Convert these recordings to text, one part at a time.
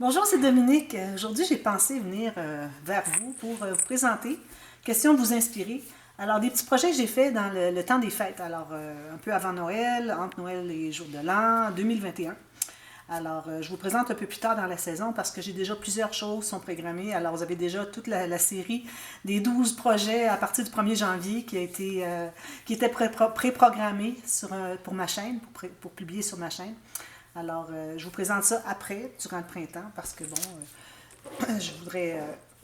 Bonjour, c'est Dominique. Aujourd'hui, j'ai pensé venir vers vous pour vous présenter, question de vous inspirer. Alors, des petits projets que j'ai faits dans le temps des fêtes. Alors, un peu avant Noël, entre Noël et Jour de l'An, 2021. Alors, je vous présente un peu plus tard dans la saison parce que j'ai déjà plusieurs choses qui sont programmées. Alors, vous avez déjà toute la série des 12 projets à partir du 1er janvier qui était pré-programmé pour ma chaîne, pour publier sur ma chaîne. Alors, je vous présente ça après, durant le printemps, parce que, bon, je voudrais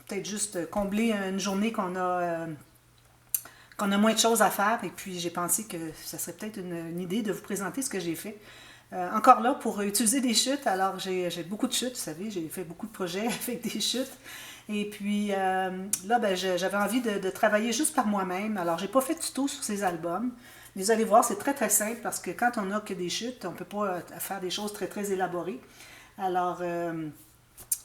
peut-être juste combler une journée qu'on a moins de choses à faire. Et puis, j'ai pensé que ça serait peut-être une idée de vous présenter ce que j'ai fait. Encore là, pour utiliser des chutes, alors j'ai beaucoup de chutes, vous savez, j'ai fait beaucoup de projets avec des chutes. Et puis là, ben, j'avais envie de travailler juste par moi-même. Alors, j'ai pas fait de tuto sur ces albums. Mais vous allez voir, c'est très très simple parce que quand on n'a que des chutes, on ne peut pas faire des choses très très élaborées. Alors,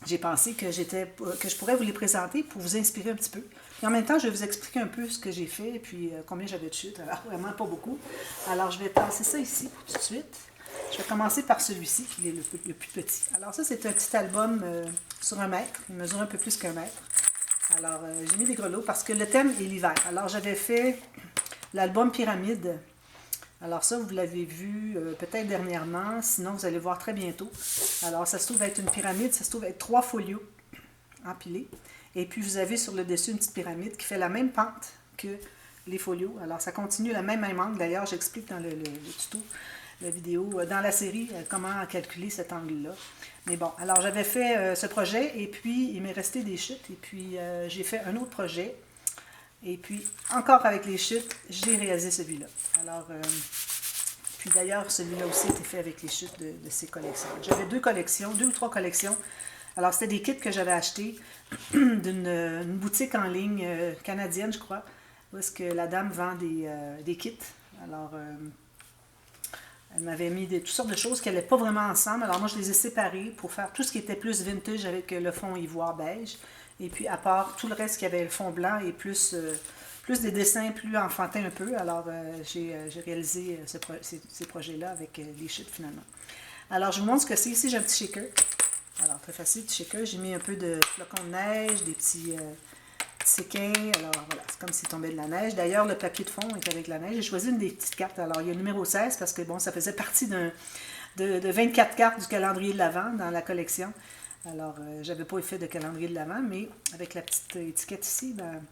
j'ai pensé que je pourrais vous les présenter pour vous inspirer un petit peu. Et en même temps, je vais vous expliquer un peu ce que j'ai fait et puis combien j'avais de chutes. Alors, vraiment pas beaucoup. Alors, je vais passer ça ici tout de suite. Je vais commencer par celui-ci, qui est le plus petit. Alors ça, c'est un petit album sur 1 mètre. Il mesure un peu plus qu'1 mètre. Alors, j'ai mis des grelots parce que le thème est l'hiver. Alors, j'avais fait l'album Pyramide. Alors ça, vous l'avez vu peut-être dernièrement, sinon vous allez voir très bientôt. Alors, ça se trouve être une pyramide, ça se trouve être 3 folios empilés. Et puis, vous avez sur le dessus une petite pyramide qui fait la même pente que les folios. Alors, ça continue la même angle. D'ailleurs, j'explique dans le tuto la vidéo, dans la série, comment calculer cet angle-là. Mais bon, alors j'avais fait ce projet et puis il m'est resté des chutes et puis j'ai fait un autre projet et puis encore avec les chutes, j'ai réalisé celui-là. Alors, puis d'ailleurs, celui-là aussi a été fait avec les chutes de ces collections. J'avais 2 ou 3 collections. Alors, c'était des kits que j'avais achetés d'une boutique en ligne canadienne, je crois, où est-ce que la dame vend des kits. Alors, elle m'avait mis toutes sortes de choses qui n'allaient pas vraiment ensemble. Alors moi, je les ai séparées pour faire tout ce qui était plus vintage avec le fond ivoire beige. Et puis à part tout le reste qui avait le fond blanc et plus des dessins plus enfantins un peu. Alors j'ai réalisé ces projets-là avec les chutes finalement. Alors je vous montre ce que c'est. Ici, j'ai un petit shaker. Alors très facile, petit shaker. J'ai mis un peu de flocons de neige, des petits séquins. Alors voilà, c'est comme s'il tombait de la neige. D'ailleurs, le papier de fond est avec la neige. J'ai choisi une des petites cartes. Alors, il y a le numéro 16 parce que bon, ça faisait partie de 24 cartes du calendrier de l'Avent dans la collection. Alors, j'avais pas fait de calendrier de l'Avent, mais avec la petite étiquette ici, ben,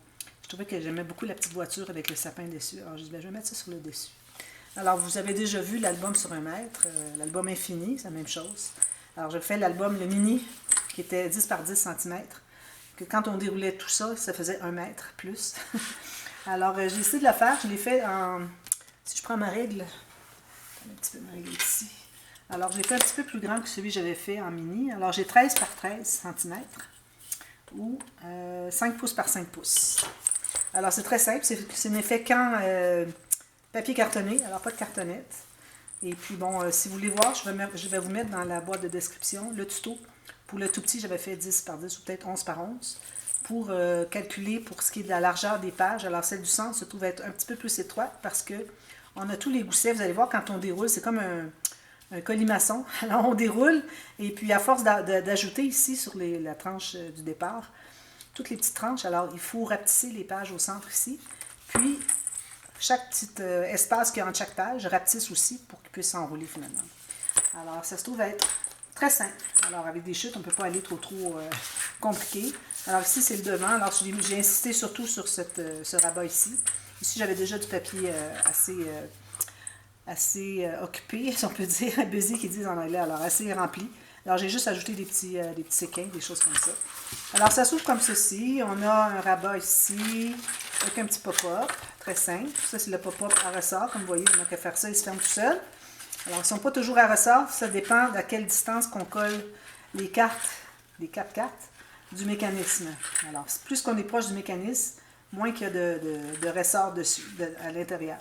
je trouvais que j'aimais beaucoup la petite voiture avec le sapin dessus. Alors, je dis, ben, je vais mettre ça sur le dessus. Alors, vous avez déjà vu l'album sur 1 mètre, l'album infini, c'est la même chose. Alors, je fais l'album, le mini, qui était 10 par 10 cm. Que quand on déroulait tout ça, ça faisait 1 mètre plus. Alors, j'ai essayé de le faire. Je l'ai fait en... Si je prends ma règle, un petit peu ma règle ici. Alors, j'ai fait un petit peu plus grand que celui que j'avais fait en mini. Alors, j'ai 13 par 13 cm ou 5 pouces par 5 pouces. Alors, c'est très simple. C'est un effet quand papier cartonné. Alors, pas de cartonnette. Et puis, bon, si vous voulez voir, je vais vous mettre dans la boîte de description le tuto. Pour le tout petit, j'avais fait 10 par 10 ou peut-être 11 par 11 pour calculer pour ce qui est de la largeur des pages. Alors, celle du centre se trouve être un petit peu plus étroite parce que on a tous les goussets. Vous allez voir, quand on déroule, c'est comme un colimaçon. Alors, on déroule et puis à force d'ajouter ici sur la tranche du départ, toutes les petites tranches, alors il faut rapetisser les pages au centre ici. Puis, chaque petit espace qu'il y a entre chaque page, je rapetisse aussi pour qu'il puisse s'enrouler finalement. Alors, ça se trouve être très simple. Alors, avec des chutes, on ne peut pas aller trop compliqué. Alors, ici, c'est le devant. Alors, j'ai insisté surtout sur ce rabat ici. Ici, j'avais déjà du papier assez occupé, si on peut dire, busy qu'ils disent en anglais, alors assez rempli. Alors, j'ai juste ajouté des petits séquins, des choses comme ça. Alors, ça s'ouvre comme ceci. On a un rabat ici, avec un petit pop-up, très simple. Ça, c'est le pop-up à ressort. Comme vous voyez, on n'a qu'à faire ça, il se ferme tout seul. Alors, ils ne sont pas toujours à ressort. Ça dépend à quelle distance qu'on colle les 4 cartes du mécanisme. Alors, plus qu'on est proche du mécanisme, moins qu'il y a de ressorts dessus, à l'intérieur.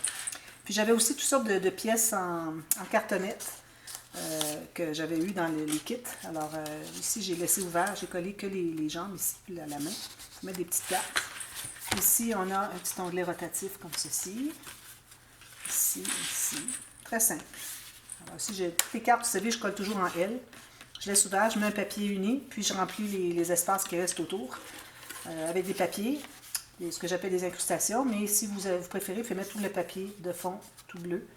Puis, j'avais aussi toutes sortes de pièces en cartonnette que j'avais eu dans les kits. Alors, ici, j'ai laissé ouvert. J'ai collé que les jambes ici, puis la main. Je vais mettre des petites cartes. Ici, on a un petit onglet rotatif comme ceci. Ici, ici. Très simple. Alors, ici, j'ai toutes les cartes, vous savez, je colle toujours en L. Je laisse ouvert, je mets un papier uni, puis je remplis les espaces qui restent autour avec des papiers, ce que j'appelle des incrustations. Mais si vous préférez, vous pouvez mettre tout le papier de fond, tout bleu,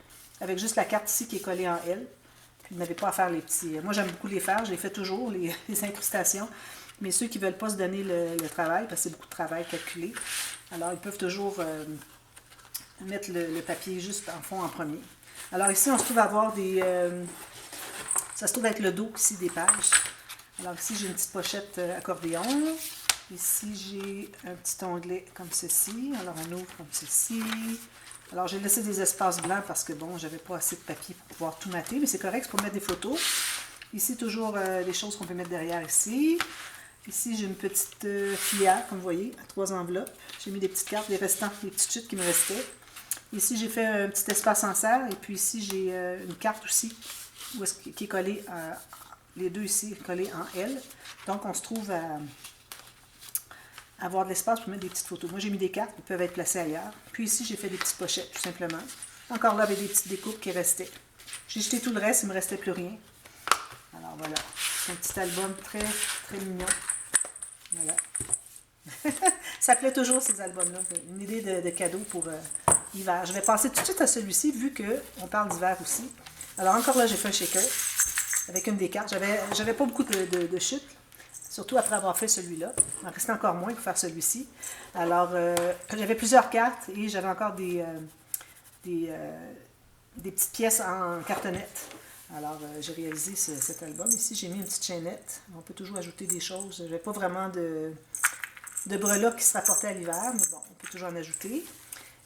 avec juste la carte ici qui est collée en L. Puis vous n'avez pas à faire les petits... Moi, j'aime beaucoup les faire, je les fais toujours, les incrustations. Mais ceux qui ne veulent pas se donner le travail, parce que c'est beaucoup de travail calculé, alors ils peuvent toujours mettre le papier juste en fond en premier. Alors ici, on se trouve à avoir des... ça se trouve avec le dos ici des pages. Alors ici, j'ai une petite pochette accordéon. Ici, j'ai un petit onglet comme ceci. Alors on ouvre comme ceci. Alors j'ai laissé des espaces blancs parce que bon, j'avais pas assez de papier pour pouvoir tout mater, mais c'est correct, c'est pour mettre des photos. Ici, toujours les choses qu'on peut mettre derrière ici. Ici, j'ai une petite filière, comme vous voyez, à 3 enveloppes. J'ai mis des petites cartes, les restants, les petites chutes qui me restaient. Ici, j'ai fait un petit espace en serre. Et puis ici, j'ai une carte aussi, qui est collée, les deux ici, collés en L. Donc, on se trouve à avoir de l'espace pour mettre des petites photos. Moi, j'ai mis des cartes qui peuvent être placées ailleurs. Puis ici, j'ai fait des petites pochettes, tout simplement. Encore là, avec des petites découpes qui restaient. J'ai jeté tout le reste, il ne me restait plus rien. Alors voilà, c'est un petit album très, très mignon. Voilà. Ça plaît toujours, ces albums-là. Une idée de cadeau pour l'hiver. Je vais passer tout de suite à celui-ci, vu qu'on parle d'hiver aussi. Alors encore là, j'ai fait un shaker avec une des cartes. J'avais pas beaucoup de chutes, surtout après avoir fait celui-là. Il en restait encore moins pour faire celui-ci. Alors, j'avais plusieurs cartes et j'avais encore des petites pièces en cartonnette. Alors, j'ai réalisé cet album. Ici, j'ai mis une petite chaînette. On peut toujours ajouter des choses. Je n'avais pas vraiment de breloques qui se rapportaient à l'hiver, mais bon, on peut toujours en ajouter.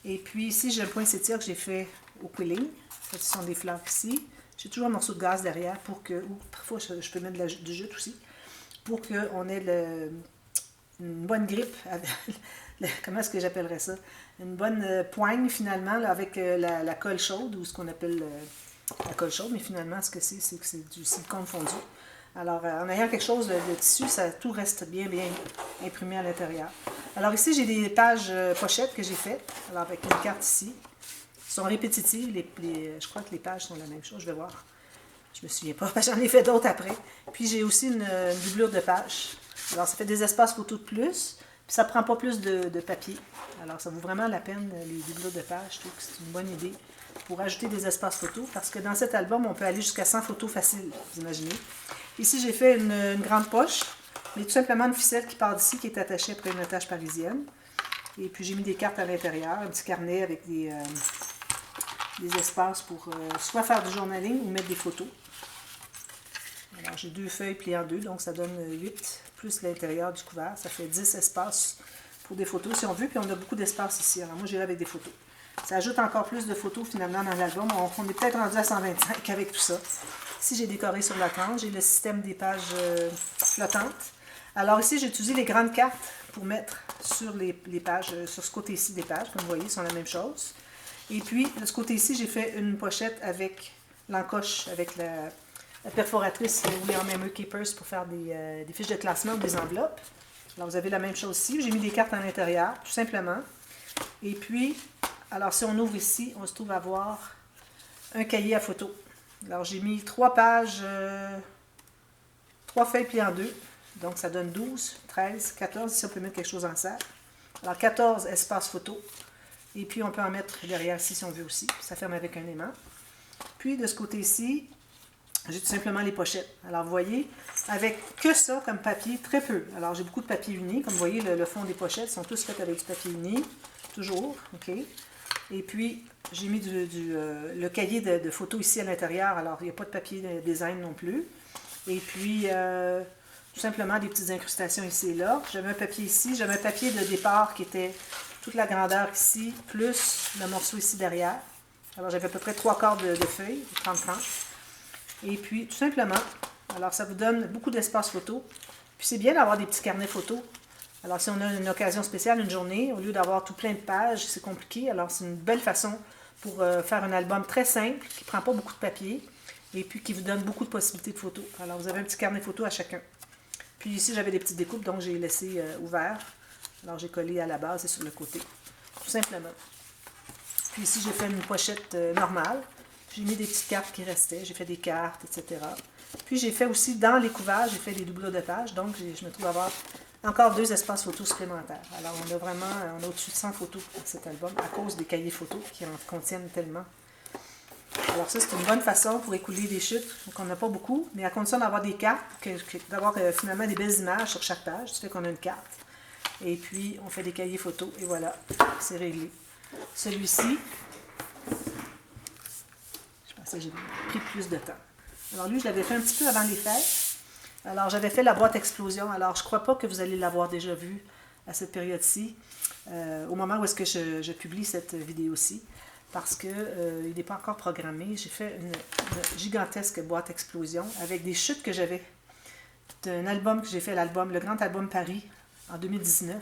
Et puis ici, j'ai un poinsettia que j'ai fait au quilling. Ce sont des fleurs ici. J'ai toujours un morceau de gaz derrière pour que, ou parfois je peux mettre du jute aussi, pour qu'on ait une bonne grippe. Comment est-ce que j'appellerais ça? Une bonne poigne finalement là, avec la colle chaude, ou ce qu'on appelle la colle chaude, mais finalement, ce que c'est que c'est du silicone fondu. Alors, en ayant quelque chose de tissu, tout reste bien imprimé à l'intérieur. Alors ici, j'ai des pages pochettes que j'ai faites. Alors, avec une carte ici. Elles sont répétitives. Je crois que les pages sont la même chose. Je vais voir. Je me souviens pas. J'en ai fait d'autres après. Puis, j'ai aussi une doublure de pages. Alors, ça fait des espaces photos de plus. Puis, ça prend pas plus de papier. Alors, ça vaut vraiment la peine, les doublures de pages. Je trouve que c'est une bonne idée pour ajouter des espaces photos. Parce que dans cet album, on peut aller jusqu'à 100 photos faciles, vous imaginez. Ici, j'ai fait une grande poche, mais tout simplement une ficelle qui part d'ici, qui est attachée après une attache parisienne. Et puis, j'ai mis des cartes à l'intérieur, un petit carnet avec des espaces pour soit faire du journaling ou mettre des photos. Alors, j'ai 2 feuilles pliées en 2, donc ça donne 8, plus l'intérieur du couvert. Ça fait 10 espaces pour des photos, si on veut. Puis, on a beaucoup d'espace ici. Alors, moi, j'irai avec des photos. Ça ajoute encore plus de photos, finalement, dans l'album. On est peut-être rendu à 125 avec tout ça. Ici, j'ai décoré sur la tente. J'ai le système des pages flottantes. Alors ici, j'ai utilisé les grandes cartes pour mettre sur les pages, sur ce côté-ci des pages. Comme vous voyez, sont la même chose. Et puis, de ce côté-ci, j'ai fait une pochette avec l'encoche, avec la perforatrice ou les Hammer Keepers pour faire des fiches de classement ou des enveloppes. Alors, vous avez la même chose ici. J'ai mis des cartes à l'intérieur, tout simplement. Et puis, alors si on ouvre ici, on se trouve à avoir un cahier à photos. Alors, j'ai mis 3 pages, 3 feuilles pliées en 2. Donc, ça donne 12, 13, 14, si on peut mettre quelque chose en serre. Alors, 14 espaces photos. Et puis, on peut en mettre derrière ici si on veut aussi. Ça ferme avec un aimant. Puis, de ce côté-ci, j'ai tout simplement les pochettes. Alors, vous voyez, avec que ça comme papier, très peu. Alors, j'ai beaucoup de papier uni. Comme vous voyez, le fond des pochettes sont tous faits avec du papier uni. Toujours, OK. Et puis, j'ai mis le cahier de photos ici à l'intérieur. Alors, il n'y a pas de papier de design non plus. Et puis, tout simplement des petites incrustations ici et là. J'avais un papier ici. J'avais un papier de départ qui était toute la grandeur ici, plus le morceau ici derrière. Alors, j'avais à peu près 3/4 de feuilles, 30-30. Et puis, tout simplement, alors ça vous donne beaucoup d'espace photo. Puis, c'est bien d'avoir des petits carnets photos. Alors, si on a une occasion spéciale, une journée, au lieu d'avoir tout plein de pages, c'est compliqué. Alors, c'est une belle façon pour faire un album très simple, qui ne prend pas beaucoup de papier, et puis qui vous donne beaucoup de possibilités de photos. Alors, vous avez un petit carnet photo à chacun. Puis ici, j'avais des petites découpes, donc j'ai laissé ouvert. Alors, j'ai collé à la base et sur le côté, tout simplement. Puis ici, j'ai fait une pochette normale. J'ai mis des petites cartes qui restaient. J'ai fait des cartes, etc. Puis j'ai fait aussi dans les couverts, j'ai fait des doublures de pages, donc je me trouve avoir encore 2 espaces photos supplémentaires. Alors on a vraiment, on a au-dessus de 100 photos dans cet album à cause des cahiers photos qui en contiennent tellement. Alors ça, c'est une bonne façon pour écouler des chutes. Donc on n'a pas beaucoup, mais à condition d'avoir des cartes, d'avoir finalement des belles images sur chaque page, ça fait qu'on a une carte. Et puis on fait des cahiers photos et voilà, c'est réglé. Celui-ci, je pensais que j'ai pris plus de temps. Alors lui, je l'avais fait un petit peu avant les fêtes. Alors j'avais fait la boîte explosion. Alors je ne crois pas que vous allez l'avoir déjà vue à cette période-ci, au moment où est-ce que je publie cette vidéo-ci. Parce qu'il n'est pas encore programmé. J'ai fait une gigantesque boîte explosion avec des chutes que j'avais d'un album que j'ai fait, le Grand Album Paris, en 2019.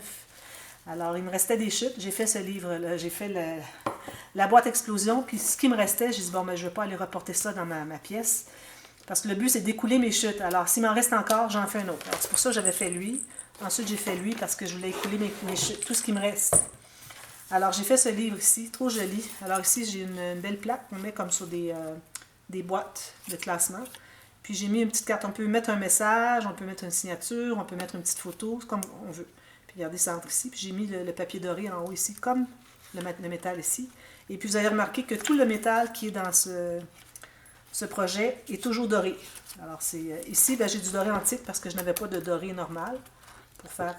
Alors, il me restait des chutes. J'ai fait ce livre-là. J'ai fait la boîte explosion. Puis, ce qui me restait, j'ai dit, bon, mais je ne vais pas aller reporter ça dans ma pièce. Parce que le but, c'est d'écouler mes chutes. Alors, s'il m'en reste encore, j'en fais un autre. C'est pour ça que j'avais fait lui. Ensuite, j'ai fait lui parce que je voulais écouler mes chutes, tout ce qui me reste. Alors, j'ai fait ce livre ici, trop joli. Alors ici, j'ai une belle plaque qu'on met comme sur des boîtes de classement. Puis j'ai mis une petite carte. On peut mettre un message, on peut mettre une signature, on peut mettre une petite photo, comme on veut. Puis regardez, ça entre ici. Puis j'ai mis le papier doré en haut ici, comme le métal ici. Et puis vous avez remarqué que tout le métal qui est dans ce projet est toujours doré. Alors ici, j'ai du doré antique parce que je n'avais pas de doré normal pour faire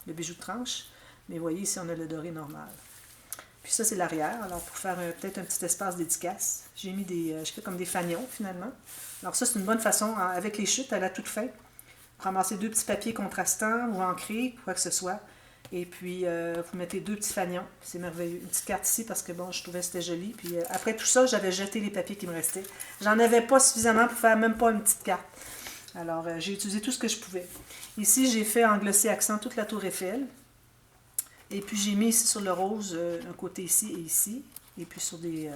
le bijou de tranche. Mais vous voyez, ici, on a le doré normal. Puis ça, c'est l'arrière. Alors, pour faire peut-être un petit espace dédicace, j'ai mis je fais comme des fanions, finalement. Alors ça, c'est une bonne façon, avec les chutes à la toute fin, ramasser 2 petits papiers contrastants ou ancrés, quoi que ce soit. Et puis, vous mettez 2 petits fanions. C'est merveilleux. Une petite carte ici parce que, bon, je trouvais que c'était joli. Puis après tout ça, j'avais jeté les papiers qui me restaient. J'en avais pas suffisamment pour faire même pas une petite carte. Alors, j'ai utilisé tout ce que je pouvais. Ici, j'ai fait en glossé accent toute la tour Eiffel. Et puis j'ai mis ici sur le rose, un côté ici et ici. Et puis sur des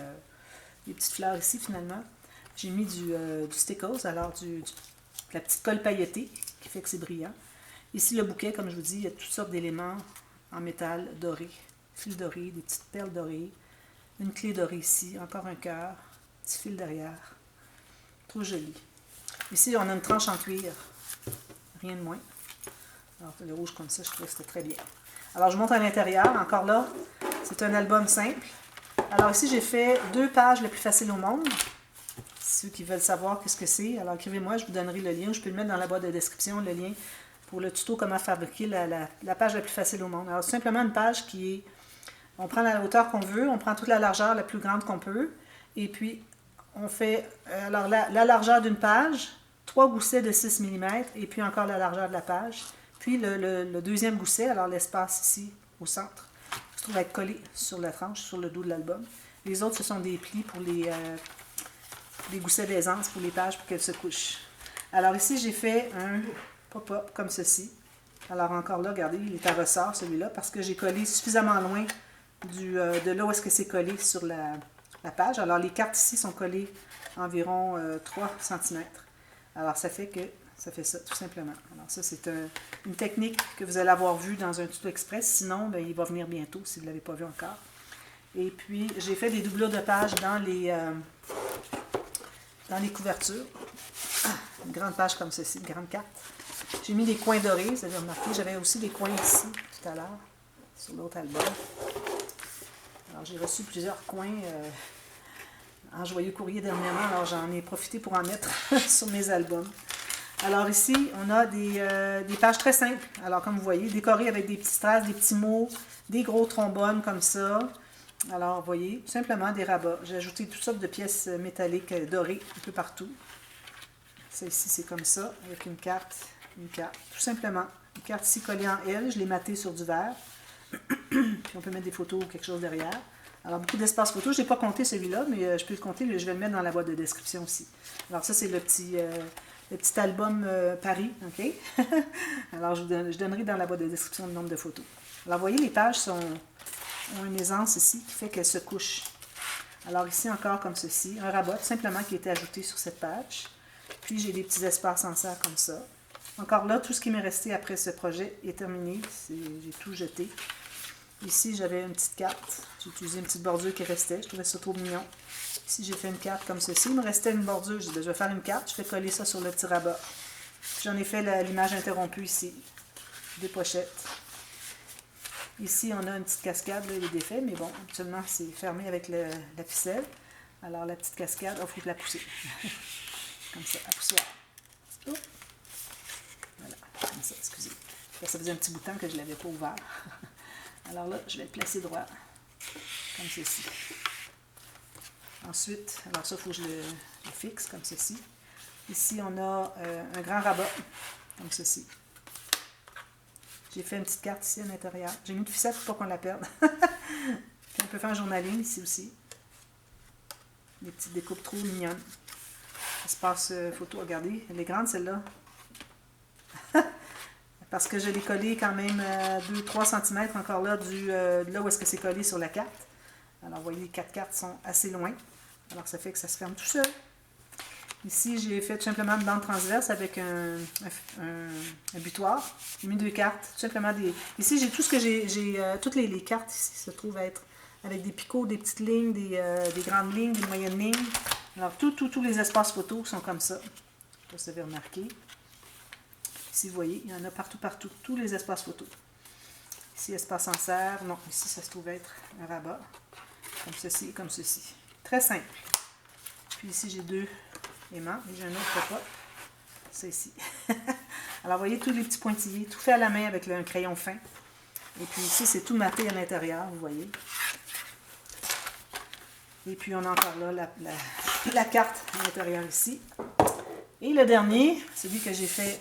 petites fleurs ici finalement. J'ai mis du stickles, alors de la petite colle pailletée qui fait que c'est brillant. Ici le bouquet, comme je vous dis, il y a toutes sortes d'éléments en métal doré. Fil doré, des petites perles dorées. Une clé dorée ici, encore un cœur. Petit fil derrière. Trop joli. Ici on a une tranche en cuir. Rien de moins. Alors le rouge comme ça, je trouve que c'était très bien. Alors, je montre à l'intérieur. Encore là, c'est un album simple. Alors ici, j'ai fait 2 pages les plus faciles au monde. Ceux qui veulent savoir qu'est-ce que c'est, alors écrivez-moi, je vous donnerai le lien. Je peux le mettre dans la boîte de description, le lien pour le tuto comment fabriquer la page la plus facile au monde. Alors, c'est simplement une page qui est... On prend la hauteur qu'on veut, on prend toute la largeur la plus grande qu'on peut, et puis on fait alors la largeur d'une page, 3 goussets de 6 mm, et puis encore la largeur de la page. Puis le deuxième gousset, alors l'espace ici au centre, se trouve être collé sur la tranche, sur le dos de l'album. Les autres, ce sont des plis pour les goussets d'aisance pour les pages pour qu'elles se couchent. Alors ici, j'ai fait un pop-up comme ceci. Alors encore là, regardez, il est à ressort celui-là parce que j'ai collé suffisamment loin de là où est-ce que c'est collé sur la page. Alors les cartes ici sont collées environ 3 cm. Alors ça fait ça, tout simplement. Alors ça, c'est une technique que vous allez avoir vue dans un tuto express. Sinon, bien, il va venir bientôt si vous ne l'avez pas vu encore. Et puis, j'ai fait des doublures de pages dans les couvertures. Une grande page comme ceci, une grande carte. J'ai mis des coins dorés, vous avez remarqué. J'avais aussi des coins ici, tout à l'heure, sur l'autre album. Alors, j'ai reçu plusieurs coins en joyeux courrier dernièrement. Alors, j'en ai profité pour en mettre sur mes albums. Alors ici, on a des pages très simples. Alors comme vous voyez, décorées avec des petits strass, des petits mots, des gros trombones comme ça. Alors vous voyez, tout simplement des rabats. J'ai ajouté toutes sortes de pièces métalliques dorées un peu partout. Ça ici, c'est comme ça, avec une carte. Tout simplement. Une carte ici collée en L, je l'ai matée sur du verre. Puis on peut mettre des photos ou quelque chose derrière. Alors beaucoup d'espace photo. Je n'ai pas compté celui-là, mais je peux le compter. Je vais le mettre dans la boîte de description aussi. Alors ça, c'est le petit album Paris, OK? Alors, je donnerai dans la boîte de description le nombre de photos. Alors, vous voyez, les pages ont une aisance ici qui fait qu'elles se couchent. Alors, ici, encore comme ceci, un rabat, tout simplement, qui a été ajouté sur cette page. Puis, j'ai des petits espaces en serre comme ça. Encore là, tout ce qui m'est resté après ce projet est terminé. J'ai tout jeté. Ici, j'avais une petite carte. J'ai utilisé une petite bordure qui restait. Je trouvais ça trop mignon. Ici, j'ai fait une carte comme ceci. Il me restait une bordure. Je dis, ben, je vais faire une carte. Je vais coller ça sur le petit rabat. J'en ai fait l'image interrompue ici. Des pochettes. Ici, on a une petite cascade, là, il est défait, mais bon, habituellement, c'est fermé avec la ficelle. Alors, la petite cascade, il faut la pousser. Comme ça, à poussoir. Oh. Voilà, comme ça, excusez. Ça faisait un petit bout de temps que je ne l'avais pas ouvert. Alors là, je vais le placer droit, comme ceci. Ensuite, alors ça, il faut que je le fixe, comme ceci. Ici, on a un grand rabat, comme ceci. J'ai fait une petite carte ici à l'intérieur. J'ai mis une ficelle pour pas qu'on la perde. Puis on peut faire un journaling ici aussi. Des petites découpes trop mignonnes. Espace photo, regardez. Elle est grande celle-là. Parce que je l'ai collé quand même 2-3 cm encore là, de là où est-ce que c'est collé sur la carte. Alors vous voyez, les 4 cartes sont assez loin. Alors ça fait que ça se ferme tout seul. Ici, j'ai fait tout simplement une bande transverse avec un butoir. J'ai mis 2 cartes, tout simplement des... Ici, j'ai tout ce que toutes les cartes ici se trouvent à être avec des picots, des petites lignes, des grandes lignes, des moyennes lignes. Alors, tous les espaces photos sont comme ça. Je sais pas si vous avez remarqué. Ici, vous voyez, il y en a partout, tous les espaces photos. Ici, espace en serre. Non, ici, ça se trouve être un rabat. Comme ceci et comme ceci. Très simple. Puis ici, j'ai 2 aimants et j'ai un autre repas. C'est ici. Alors, vous voyez tous les petits pointillés, tout fait à la main avec un crayon fin. Et puis ici, c'est tout maté à l'intérieur, vous voyez. Et puis, on a encore là la carte à l'intérieur ici. Et le dernier, celui que j'ai fait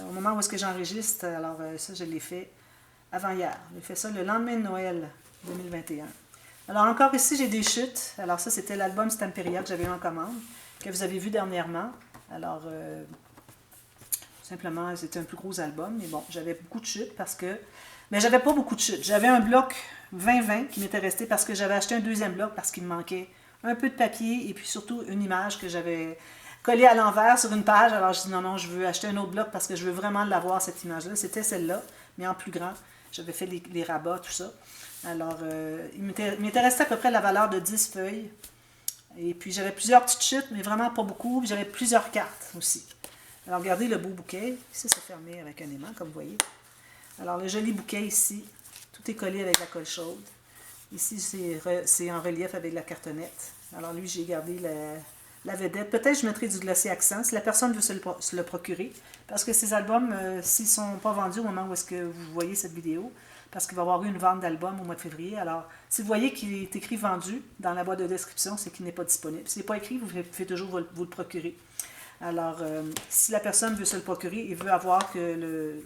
au moment où est-ce que j'enregistre, alors ça, je l'ai fait avant hier. J'ai fait ça le lendemain de Noël 2021. Alors encore ici, j'ai des chutes. Alors ça, c'était l'album Stamperia que j'avais eu en commande, que vous avez vu dernièrement. Alors, simplement, c'était un plus gros album. Mais bon, j'avais beaucoup de chutes parce que... Mais j'avais pas beaucoup de chutes. J'avais un bloc 20-20 qui m'était resté parce que j'avais acheté un deuxième bloc parce qu'il me manquait un peu de papier et puis surtout une image que j'avais collée à l'envers sur une page. Alors je dis non, je veux acheter un autre bloc parce que je veux vraiment l'avoir, cette image-là. C'était celle-là, mais en plus grand. J'avais fait les rabats, tout ça. Alors, il m'était resté à peu près la valeur de 10 feuilles. Et puis, j'avais plusieurs petites chutes, mais vraiment pas beaucoup. Puis, j'avais plusieurs cartes aussi. Alors, regardez le beau bouquet. Ici, c'est fermé avec un aimant, comme vous voyez. Alors, le joli bouquet ici, tout est collé avec la colle chaude. Ici, c'est en relief avec la cartonnette. Alors, lui, j'ai gardé la vedette. Peut-être je mettrai du glossy accent si la personne veut se le procurer. Parce que ces albums, s'ils ne sont pas vendus au moment où est-ce que vous voyez cette vidéo, parce qu'il va y avoir eu une vente d'albums au mois de février. Alors, si vous voyez qu'il est écrit « vendu » dans la boîte de description, c'est qu'il n'est pas disponible. Si ce n'est pas écrit, vous pouvez toujours vous le procurer. Alors, si la personne veut se le procurer et veut avoir que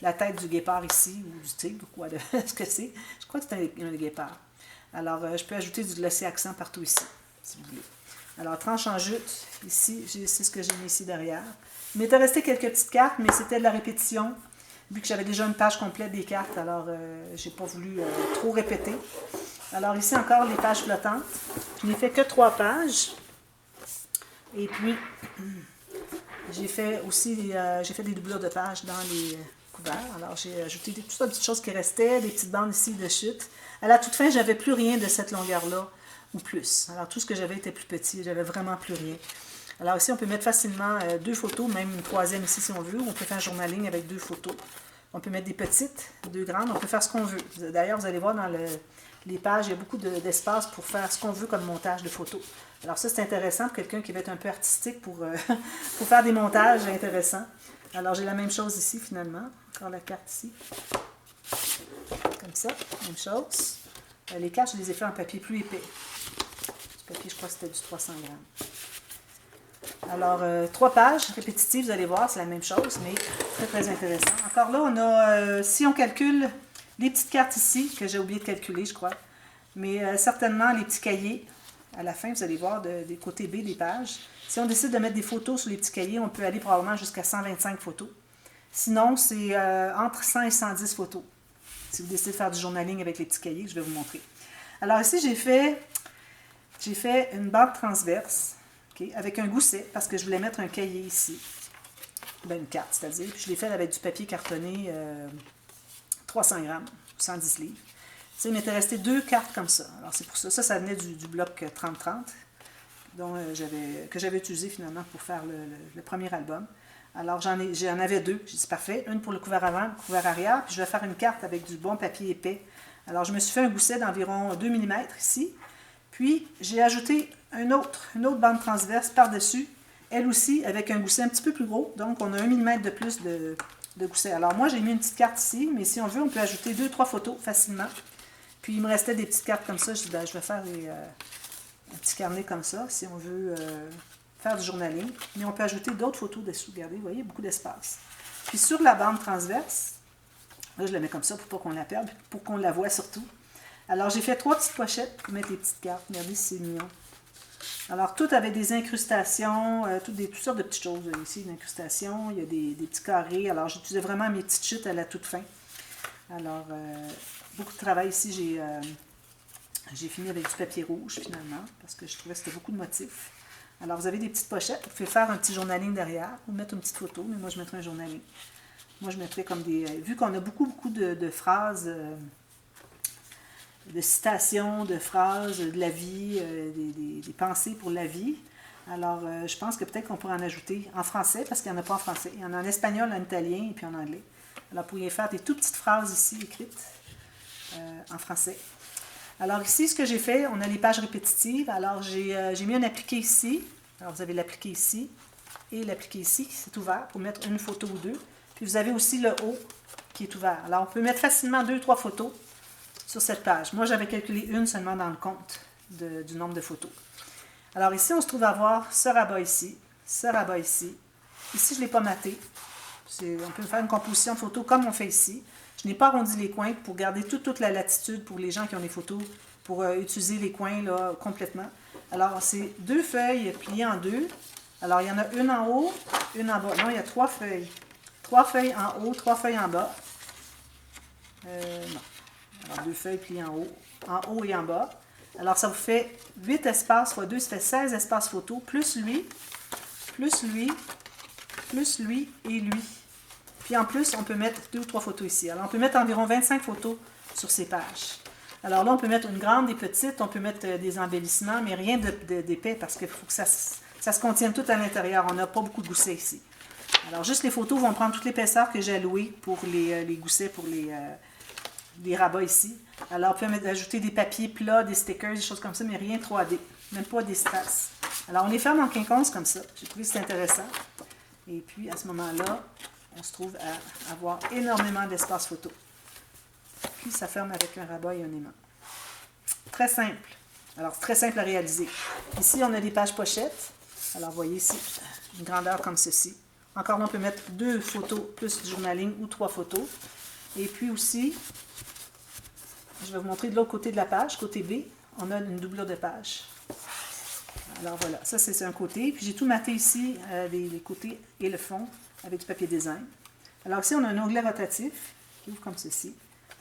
la tête du guépard ici, ou du tigre, ou quoi, ce que c'est, je crois que c'est un guépard. Alors, je peux ajouter du glossy accent partout ici, si vous voulez. Alors, tranche en jute, ici, c'est ce que j'ai mis ici derrière. Il m'était resté quelques petites cartes, mais c'était de la répétition. Vu que j'avais déjà une page complète des cartes, alors j'ai pas voulu trop répéter. Alors ici encore les pages flottantes. Je n'ai fait que 3 pages. Et puis, j'ai fait aussi j'ai fait des doublures de pages dans les couverts. Alors j'ai ajouté toutes sortes de petites choses qui restaient, des petites bandes ici de chute. À la toute fin, j'avais plus rien de cette longueur-là, ou plus. Alors tout ce que j'avais était plus petit, j'avais vraiment plus rien. Alors ici, on peut mettre facilement 2 photos, même une 3e ici si on veut. On peut faire un journaling avec 2 photos. On peut mettre des petites, 2 grandes, on peut faire ce qu'on veut. D'ailleurs, vous allez voir dans les pages, il y a beaucoup d'espace pour faire ce qu'on veut comme montage de photos. Alors ça, c'est intéressant pour quelqu'un qui veut être un peu artistique pour faire des montages intéressants. Alors j'ai la même chose ici finalement. Encore la carte ici. Comme ça, même chose. Les cartes, je les ai fait en papier plus épais. Ce papier, je crois que c'était du 300 grammes. Alors, 3 pages répétitives, vous allez voir, c'est la même chose, mais très, très intéressant. Encore là, on a, si on calcule les petites cartes ici, que j'ai oublié de calculer, je crois, mais certainement les petits cahiers, à la fin, vous allez voir des côtés B des pages. Si on décide de mettre des photos sur les petits cahiers, on peut aller probablement jusqu'à 125 photos. Sinon, c'est entre 100 et 110 photos. Si vous décidez de faire du journaling avec les petits cahiers, je vais vous montrer. Alors ici, j'ai fait une bande transverse. Okay, avec un gousset, parce que je voulais mettre un cahier ici. Ben, une carte, c'est-à-dire. Puis je l'ai fait avec du papier cartonné 300 grammes, 110 livres. Il m'était resté 2 cartes comme ça. Alors c'est pour ça. Ça venait du bloc 30-30. que j'avais utilisé finalement pour faire le premier album. Alors j'en avais deux, j'ai dit parfait, une pour le couvert avant, le couvert arrière, puis je vais faire une carte avec du bon papier épais. Alors je me suis fait un gousset d'environ 2 mm ici, puis j'ai ajouté une autre bande transverse par-dessus, elle aussi avec un gousset un petit peu plus gros, donc on a 1 mm de plus de gousset. Alors moi j'ai mis une petite carte ici, mais si on veut on peut ajouter 2-3 photos facilement. Puis il me restait des petites cartes comme ça, je dis ben, je vais faire un petit carnet comme ça, si on veut faire du journaling. Mais on peut ajouter d'autres photos dessous, regardez, vous voyez, beaucoup d'espace. Puis sur la bande transverse, là je la mets comme ça pour pas qu'on la perde, pour qu'on la voie surtout. Alors j'ai fait 3 petites pochettes pour mettre les petites cartes, regardez si c'est mignon. Alors tout avec des incrustations, toutes sortes de petites choses. Ici une incrustation, il y a des petits carrés, alors j'utilisais vraiment mes petites chutes à la toute fin. Alors beaucoup de travail ici, j'ai fini avec du papier rouge finalement, parce que je trouvais que c'était beaucoup de motifs. Alors vous avez des petites pochettes, vous pouvez faire un petit journaling derrière, ou mettre une petite photo, mais moi je mettrais un journaling. Moi je mettrais comme des... vu qu'on a beaucoup de phrases, de citations, de phrases, de la vie, des pensées pour la vie, alors je pense que peut-être qu'on pourrait en ajouter en français, parce qu'il n'y en a pas en français. Il y en a en espagnol, en italien et puis en anglais. Alors vous pourriez faire des toutes petites phrases ici écrites en français. Alors ici, ce que j'ai fait, on a les pages répétitives. Alors j'ai mis un appliqué ici. Alors vous avez l'appliqué ici et l'appliqué ici, c'est ouvert pour mettre une photo ou deux. Puis vous avez aussi le haut qui est ouvert. Alors on peut mettre facilement 2-3 photos sur cette page. Moi j'avais calculé une seulement dans le compte du nombre de photos. Alors ici, on se trouve à avoir ce rabat ici, ce rabat ici. Ici, je ne l'ai pas maté. On peut faire une composition de photos comme on fait ici. Je n'ai pas arrondi les coins pour garder toute la latitude pour les gens qui ont des photos, pour utiliser les coins là, complètement. Alors, c'est 2 feuilles pliées en deux. Alors, il y en a une en haut, une en bas. Non, il y a 3 feuilles. 3 feuilles en haut, 3 feuilles en bas. Non. Alors, 2 feuilles pliées en haut et en bas. Alors, ça vous fait 8 espaces fois 2, ça fait 16 espaces photos, plus lui, plus lui, plus lui et lui. Puis en plus, on peut mettre 2 ou 3 photos ici. Alors, on peut mettre environ 25 photos sur ces pages. Alors là, on peut mettre une grande, des petites, on peut mettre des embellissements, mais rien d'épais parce qu'il faut que ça se contienne tout à l'intérieur. On n'a pas beaucoup de goussets ici. Alors, juste les photos vont prendre toute l'épaisseur que j'ai allouée pour les goussets, pour les rabats ici. Alors, on peut ajouter des papiers plats, des stickers, des choses comme ça, mais rien 3D, même pas des strass. Alors, on les ferme en quinconce comme ça. J'ai trouvé que c'est intéressant. Et puis, à ce moment-là, on se trouve à avoir énormément d'espace photo. Puis, ça ferme avec un rabat et un aimant. Très simple. Alors, c'est très simple à réaliser. Ici, on a des pages pochettes. Alors, vous voyez ici, une grandeur comme ceci. Encore là, on peut mettre 2 photos plus du journaling ou 3 photos. Et puis aussi, je vais vous montrer de l'autre côté de la page, côté B, on a une doublure de page. Alors voilà, ça c'est un côté. Puis j'ai tout maté ici, les côtés et le fond, avec du papier design. Alors ici, on a un onglet rotatif qui ouvre comme ceci.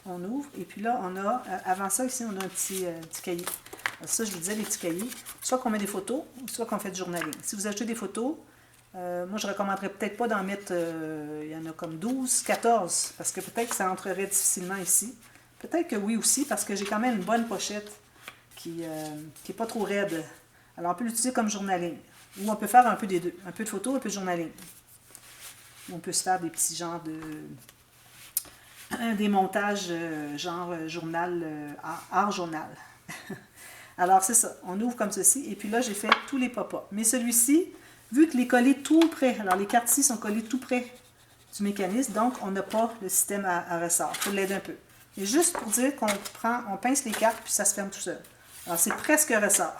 On ouvre, et puis là, on a, avant ça, ici, on a un petit cahier. Alors ça, je vous disais, les petits cahiers, soit qu'on met des photos, soit qu'on fait du journaling. Si vous achetez des photos, moi, je ne recommanderais peut-être pas d'en mettre, il y en a comme 12, 14, parce que peut-être que ça entrerait difficilement ici. Peut-être que oui aussi, parce que j'ai quand même une bonne pochette qui n'est pas trop raide. Alors, on peut l'utiliser comme journaling. Ou on peut faire un peu des deux. Un peu de photos, un peu de journaling. Ou on peut se faire des petits genres des montages genre journal, art journal. Alors, c'est ça. On ouvre comme ceci. Et puis là, j'ai fait tous les pop-up. Mais celui-ci, vu que les collés tout près, alors les cartes ici sont collées tout près du mécanisme, donc on n'a pas le système à ressort. Il faut l'aider un peu. Et juste pour dire qu'on on pince les cartes, puis ça se ferme tout seul. Alors, c'est presque ressort.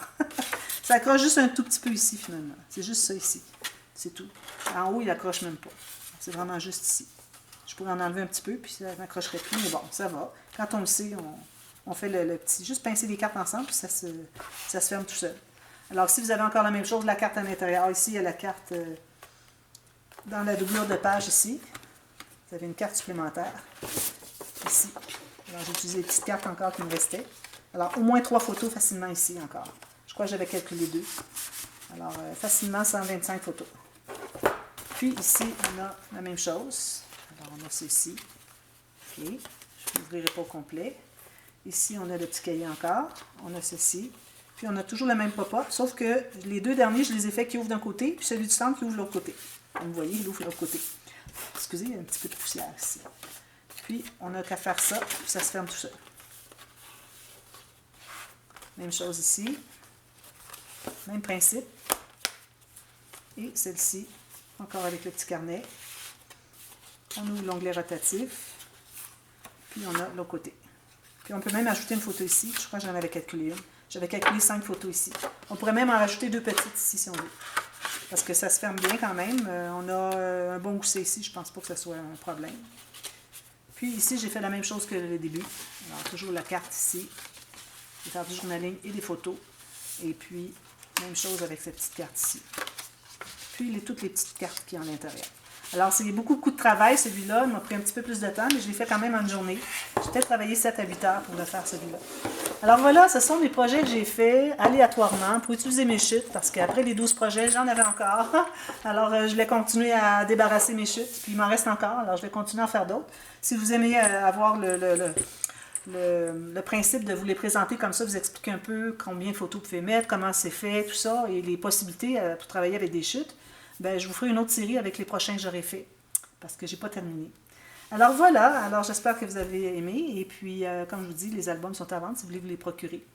Ça accroche juste un tout petit peu ici, finalement. C'est juste ça ici. C'est tout. En haut, il n'accroche même pas. C'est vraiment juste ici. Je pourrais en enlever un petit peu, puis ça n'accrocherait plus, mais bon, ça va. Quand on le sait, on fait le petit... Juste pincer les cartes ensemble, puis ça se ferme tout seul. Alors, si vous avez encore la même chose, la carte à l'intérieur, ici, il y a la carte dans la doublure de page ici. Vous avez une carte supplémentaire. Ici. Alors, j'ai utilisé les petites cartes encore qui me restaient. Alors, au moins 3 photos facilement ici encore. Je crois que j'avais calculé 2. Alors, facilement 125 photos. Puis ici, on a la même chose. Alors, on a ceci. OK. Je n'ouvrirai pas au complet. Ici, on a le petit cahier encore. On a ceci. Puis on a toujours le même pop-up, sauf que les deux derniers, je les ai fait qui ouvrent d'un côté, puis celui du centre qui ouvre de l'autre côté. Comme vous voyez, il ouvre de l'autre côté. Excusez, il y a un petit peu de poussière ici. Puis on n'a qu'à faire ça, puis ça se ferme tout seul. Même chose ici. Même principe. Et celle-ci, encore avec le petit carnet. On ouvre l'onglet rotatif. Puis on a l'autre côté. Puis on peut même ajouter une photo ici. Je crois que j'en avais calculé une. J'avais calculé 5 photos ici. On pourrait même en rajouter 2 petites ici si on veut. Parce que ça se ferme bien quand même. On a un bon gousset ici. Je ne pense pas que ce soit un problème. Puis ici, j'ai fait la même chose que le début. Alors, toujours la carte ici. Je vais faire du journaling et des photos. Et puis, même chose avec cette petite carte ici. Puis, toutes les petites cartes qui sont à l'intérieur. Alors, c'est beaucoup de travail, celui-là. Il m'a pris un petit peu plus de temps, mais je l'ai fait quand même en une journée. J'ai peut-être travaillé 7 à 8 heures pour le faire, celui-là. Alors voilà, ce sont les projets que j'ai faits aléatoirement pour utiliser mes chutes, parce qu'après les 12 projets, j'en avais encore. Alors, je vais continuer à débarrasser mes chutes, puis il m'en reste encore, alors je vais continuer à en faire d'autres. Si vous aimez avoir le principe de vous les présenter comme ça, vous expliquer un peu combien de photos vous pouvez mettre, comment c'est fait, tout ça, et les possibilités pour travailler avec des chutes, ben, je vous ferai une autre série avec les prochains que j'aurai fait, parce que j'ai pas terminé. Alors voilà, alors j'espère que vous avez aimé, et puis comme je vous dis, les albums sont à vendre si vous voulez vous les procurer.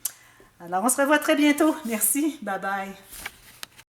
Alors on se revoit très bientôt, merci, bye bye.